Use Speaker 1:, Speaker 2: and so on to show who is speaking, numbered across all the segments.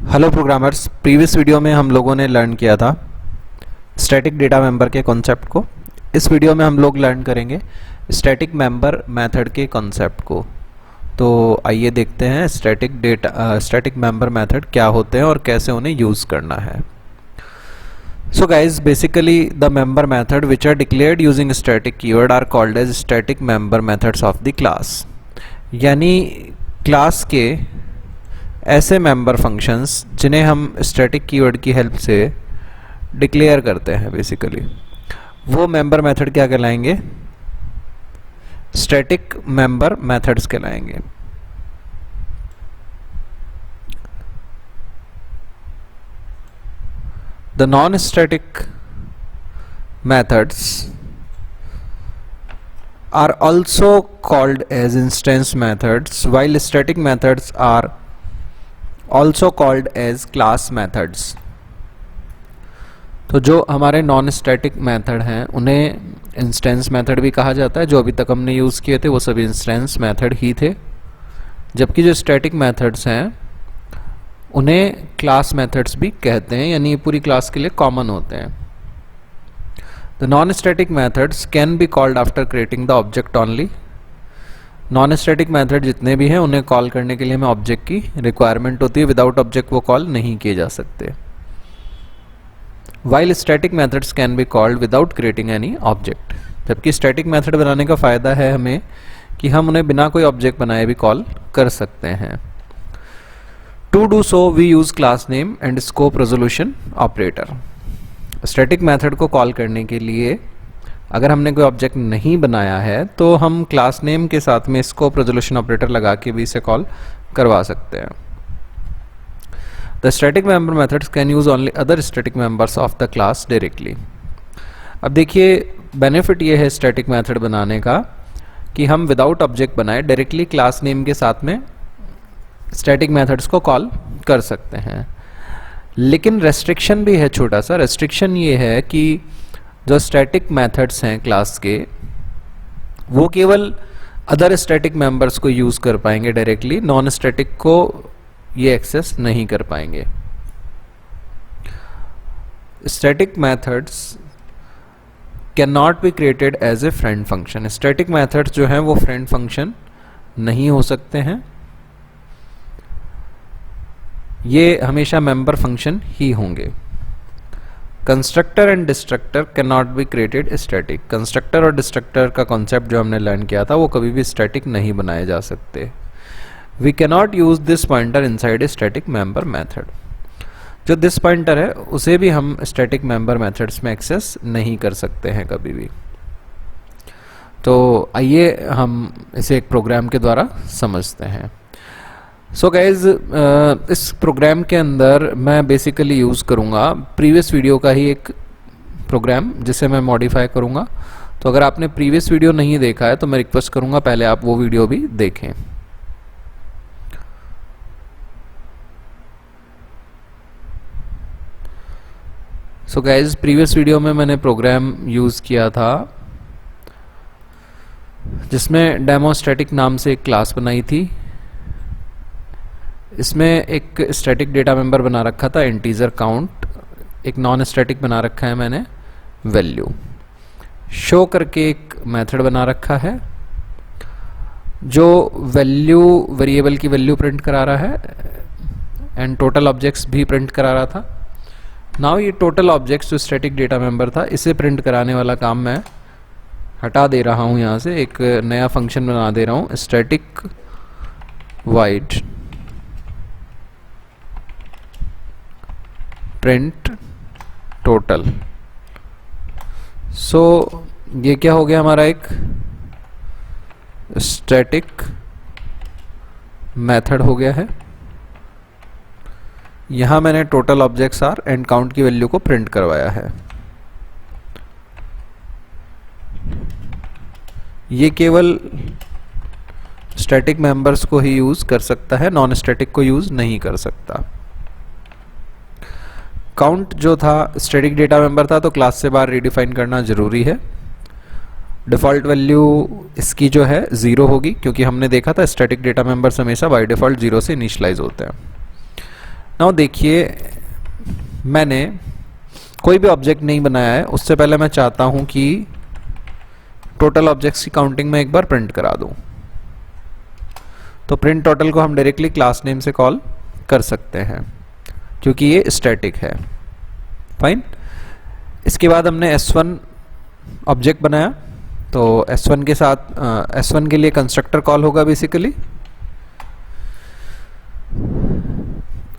Speaker 1: Hello programmers. Previous video में हम लोगों ने लर्न किया था स्टैटिक डेटा मेंबर के कॉन्सेप्ट को। इस वीडियो में हम लोग लर्न करेंगे स्टैटिक मेंबर मेथड के कॉन्सेप्ट को। तो आइए देखते हैं स्टैटिक मेंबर मेथड क्या होते हैं और कैसे उन्हें यूज़ करना है। So guys, basically the member method which are declared using static keyword are called as static member methods of the class। यानी क्लास के ऐसे मेंबर फंक्शंस जिन्हें हम स्टैटिक कीवर्ड की हेल्प से डिक्लेयर करते हैं, बेसिकली वो मेंबर मेथड क्या कहलाएंगे? स्टैटिक मेंबर मेथड्स कहलाएंगे। The non-static methods are also called as instance methods, while static methods are also called as class methods। तो जो हमारे नॉन स्टैटिक मेथड हैं उन्हें इंस्टेंस मेथड भी कहा जाता है। जो अभी तक हमने यूज़ किए थे वो सभी इंस्टेंस मेथड ही थे, जबकि जो स्टैटिक मेथड्स हैं उन्हें क्लास मेथड्स भी कहते हैं, यानी ये पूरी क्लास के लिए कॉमन होते हैं। The non static methods can be called after creating the object only. Non static method जितने भी हैं उन्हें कॉल करने के लिए हमें ऑब्जेक्ट की रिक्वायरमेंट होती है, विदाउट ऑब्जेक्ट वो कॉल नहीं किए जा सकते। While static methods can be called without creating any object. जबकि स्टैटिक मेथड बनाने का फ़ायदा है हमें कि हम उन्हें बिना कोई ऑब्जेक्ट बनाए भी कॉल कर सकते हैं। To do so, we use class name and scope resolution operator। Static method को कॉल करने के लिए अगर हमने कोई ऑब्जेक्ट नहीं बनाया है तो हम क्लास नेम के साथ में स्कोप रेजोल्यूशन ऑपरेटर लगा के भी इसे कॉल करवा सकते हैं। The static member methods can use only other static members of the class directly. अब देखिए, बेनिफिट ये है स्टैटिक मेथड बनाने का कि हम विदाउट ऑब्जेक्ट बनाए डायरेक्टली क्लास नेम के साथ में स्टैटिक मेथड्स को कॉल कर सकते हैं। लेकिन रेस्ट्रिक्शन भी है, छोटा सा रेस्ट्रिक्शन ये है कि जो स्टैटिक मेथड्स हैं क्लास के वो केवल अदर स्टैटिक मेंबर्स को यूज़ कर पाएंगे डायरेक्टली, नॉन स्टैटिक को ये एक्सेस नहीं कर पाएंगे। Static methods can not be created as a friend function. Static methods जो हैं वो फ्रेंड फंक्शन नहीं हो सकते हैं, ये हमेशा मेंबर फंक्शन ही होंगे। Constructor and destructor can not be created static. Constructor और डिस्ट्रक्टर का कॉन्सेप्ट जो हमने लर्न किया था वो कभी भी स्टैटिक नहीं बनाए जा सकते। We can not use this pointer inside a static member method. जो दिस पॉइंटर है उसे भी हम स्टैटिक मेंबर मेथड्स में एक्सेस नहीं कर सकते हैं कभी भी। तो आइए हम इसे एक प्रोग्राम के द्वारा समझते हैं। सो गाइज, इस प्रोग्राम के अंदर मैं बेसिकली यूज़ करूँगा प्रीवियस वीडियो का ही एक प्रोग्राम जिसे मैं मॉडिफाई करूँगा। तो अगर आपने प्रीवियस वीडियो नहीं देखा है तो मैं रिक्वेस्ट करूँगा पहले आप वो वीडियो भी देखें। सो गाइज, प्रीवियस वीडियो में मैंने प्रोग्राम यूज़ किया था जिसमें डेमोस्टैटिक नाम से एक क्लास बनाई थी। इसमें एक स्टैटिक डेटा मेंबर बना रखा था इंटीजर काउंट, एक नॉन स्टैटिक बना रखा है मैंने वैल्यू, शो करके एक मेथड बना रखा है जो वैल्यू वेरिएबल की वैल्यू प्रिंट करा रहा है एंड टोटल ऑब्जेक्ट्स भी प्रिंट करा रहा था। नाउ ये टोटल ऑब्जेक्ट्स जो स्टैटिक डेटा मेंबर था इसे प्रिंट कराने वाला काम मैं हटा दे रहा हूँ, यहाँ से एक नया फंक्शन बना दे रहा हूँ स्टैटिक वाइड प्रिंट टोटल। सो ये क्या हो गया, हमारा एक स्टैटिक मेथड हो गया है। यहां मैंने total objects are and count की वैल्यू को प्रिंट करवाया है। ये केवल स्टैटिक मेंबर्स को ही यूज कर सकता है, नॉन स्टैटिक को यूज नहीं कर सकता। काउंट जो था स्टैटिक डेटा मेंबर था तो क्लास से बाहर रीडिफाइन करना जरूरी है। डिफ़ॉल्ट वैल्यू इसकी जो है 0 होगी, क्योंकि हमने देखा था स्टैटिक डेटा मेंबर्स हमेशा बाय डिफ़ॉल्ट 0 से इनिशियलाइज होते हैं। नाउ देखिए, मैंने कोई भी ऑब्जेक्ट नहीं बनाया है, उससे पहले मैं चाहता हूं कि टोटल ऑब्जेक्ट्स की काउंटिंग में एक बार प्रिंट करा दूं। तो प्रिंट टोटल को हम डायरेक्टली क्लास नेम से कॉल कर सकते हैं क्योंकि ये स्टैटिक है। फाइन। इसके बाद हमने S1 ऑब्जेक्ट बनाया, तो S1 के साथ S1 के लिए कंस्ट्रक्टर कॉल होगा बेसिकली।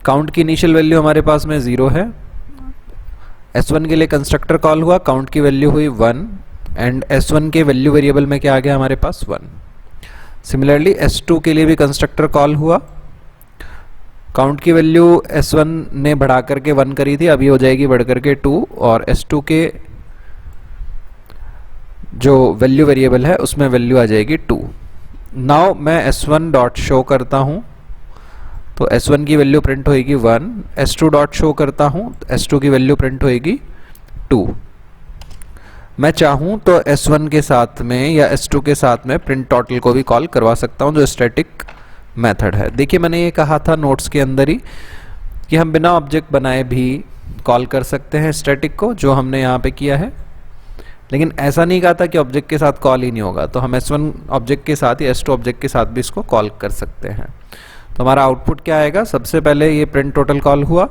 Speaker 1: काउंट की इनिशियल वैल्यू हमारे पास में 0 है। S1 के लिए कंस्ट्रक्टर कॉल हुआ, काउंट की वैल्यू हुई 1 एंड S1 के वैल्यू वेरिएबल में क्या आ गया हमारे पास 1। सिमिलरली S2 के लिए भी कंस्ट्रक्टर कॉल हुआ, काउंट की वैल्यू S1 ने बढ़ा करके 1 करी थी, अभी हो जाएगी बढ़ करके 2 और S2 के जो वैल्यू वेरिएबल है उसमें वैल्यू आ जाएगी 2। नाउ मैं S1 डॉट शो करता हूं तो S1 की वैल्यू प्रिंट होएगी 1। S2 डॉट शो करता हूं तो S2 की वैल्यू प्रिंट होएगी 2। मैं चाहूं तो S1 के साथ में या S2 के साथ में प्रिंट टोटल को भी कॉल करवा सकता हूं जो स्टैटिक मेथड है। देखिए मैंने ये कहा था नोट्स के अंदर ही कि हम बिना ऑब्जेक्ट बनाए भी कॉल कर सकते हैं स्टैटिक को, जो हमने यहाँ पे किया है। लेकिन ऐसा नहीं कहा था कि ऑब्जेक्ट के साथ कॉल ही नहीं होगा, तो हम S1 ऑब्जेक्ट के साथ या S2 ऑब्जेक्ट के साथ भी इसको कॉल कर सकते हैं। तो हमारा आउटपुट क्या आएगा, सबसे पहले ये प्रिंट टोटल कॉल हुआ,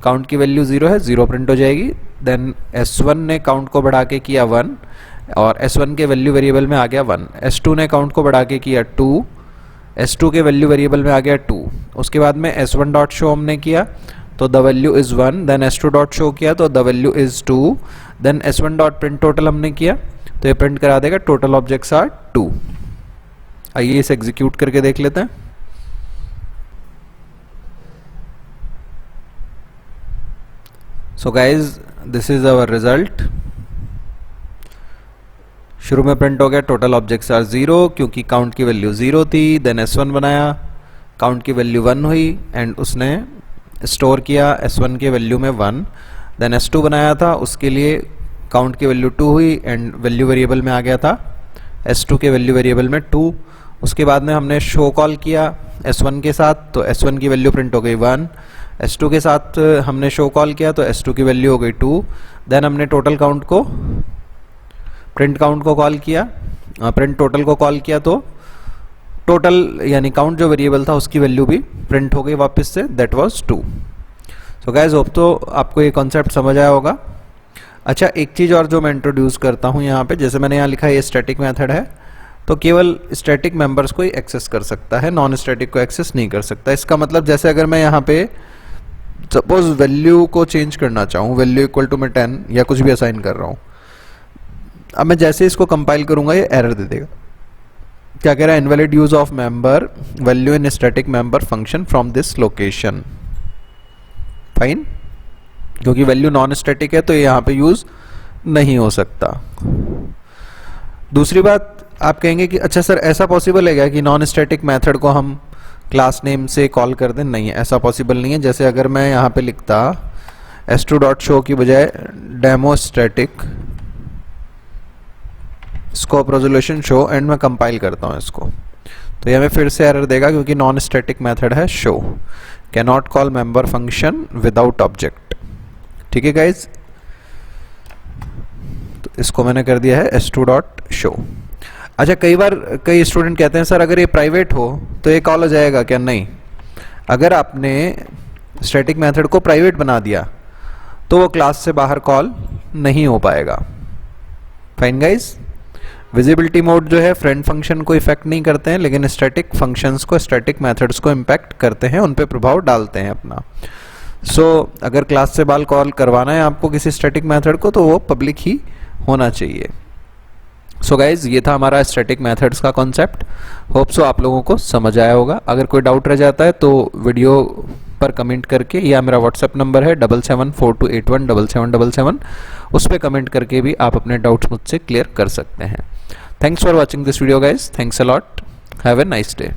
Speaker 1: काउंट की वैल्यू 0 है, 0 प्रिंट हो जाएगी। देन S1 ने काउंट को बढ़ा के किया 1 और S1 के वैल्यू वेरिएबल में आ गया 1। S2 ने काउंट को बढ़ा के किया 2, S2 के वैल्यू वेरिएबल में आ गया 2। उसके बाद में S1 डॉट शो हमने किया तो the value is 1, then S2 dot show किया तो the value is 2, then S1 dot print total हमने किया तो ये प्रिंट करा देगा टोटल ऑब्जेक्ट्स आर 2। आइए इसे एग्जीक्यूट करके देख लेते हैं। So guys this is our result. शुरू में प्रिंट हो गया टोटल ऑब्जेक्ट्स आर 0 क्योंकि काउंट की वैल्यू 0 थी। देन S1 बनाया, काउंट की वैल्यू 1 हुई एंड उसने स्टोर किया S1 के वैल्यू में 1। देन S2 बनाया था, उसके लिए काउंट की वैल्यू 2 हुई एंड वैल्यू वेरिएबल में आ गया था S2 के वैल्यू वेरिएबल में 2। उसके बाद में हमने शो कॉल किया S1 के साथ तो S1 की वैल्यू प्रिंट हो गई 1। S2 के साथ हमने शो कॉल किया तो S2 की वैल्यू हो गई 2। देन हमने टोटल काउंट को प्रिंट काउंट को कॉल किया, प्रिंट टोटल को कॉल किया तो टोटल यानी काउंट जो वेरिएबल था उसकी वैल्यू भी प्रिंट हो गई वापस से, that was 2। So guys hope तो आपको ये कॉन्सेप्ट समझ आया होगा। अच्छा एक चीज़ और जो मैं इंट्रोड्यूस करता हूँ यहाँ पे, जैसे मैंने यहाँ लिखा है ये स्टैटिक मेथड है तो केवल स्टैटिक मेंबर्स को ही एक्सेस कर सकता है, नॉन स्टैटिक को एक्सेस नहीं कर सकता। इसका मतलब जैसे अगर मैं यहाँ पे सपोज वैल्यू को चेंज करना चाहूँ, वैल्यू इक्वल टू मैं 10 या कुछ भी असाइन कर रहा हूँ, अब मैं जैसे इसको कंपाइल करूंगा ये एरर दे देगा। क्या कह रहा है, invalid use of member value in static member function from this location. Fine, क्योंकि वैल्यू नॉन स्टैटिक है तो ये यहाँ पे यूज नहीं हो सकता। दूसरी बात आप कहेंगे कि अच्छा सर ऐसा पॉसिबल है क्या कि नॉन स्टैटिक मेथड को हम क्लास नेम से कॉल कर दें? नहीं है, ऐसा पॉसिबल नहीं है। जैसे अगर मैं यहाँ पे लिखता S2 डॉट शो की बजाय demo static scope resolution show and मैं कंपाइल करता हूँ इसको, तो ये हमें फिर से एरर देगा क्योंकि नॉन स्टैटिक मेथड है show, can not call member function without object. ठीक है गाइज, तो इसको मैंने कर दिया है S2 डॉट शो। अच्छा कई बार कई स्टूडेंट कहते हैं सर अगर ये प्राइवेट हो तो ये कॉल हो जाएगा क्या? नहीं, अगर आपने स्टैटिक मेथड को प्राइवेट बना दिया तो वो क्लास से बाहर कॉल नहीं हो पाएगा। फाइन गाइज, विजिबिलिटी मोड जो है फ्रेंड फंक्शन को इफेक्ट नहीं करते हैं, लेकिन स्टैटिक फंक्शंस को, स्टैटिक मेथड्स को इम्पैक्ट करते हैं, उन पे प्रभाव डालते हैं अपना। अगर क्लास से बाहर कॉल करवाना है आपको किसी स्टैटिक मेथड को तो वो पब्लिक ही होना चाहिए। गाइज ये था हमारा स्टैटिक मेथड्स का कॉन्सेप्ट। होप सो आप लोगों को समझ आया होगा। अगर कोई डाउट रह जाता है तो वीडियो पर कमेंट करके, या मेरा व्हाट्सएप नंबर है 7742817777, उस पर कमेंट करके भी आप अपने डाउट्स मुझसे क्लियर कर सकते हैं। Thanks for watching this video guys, thanks a lot, have a nice day.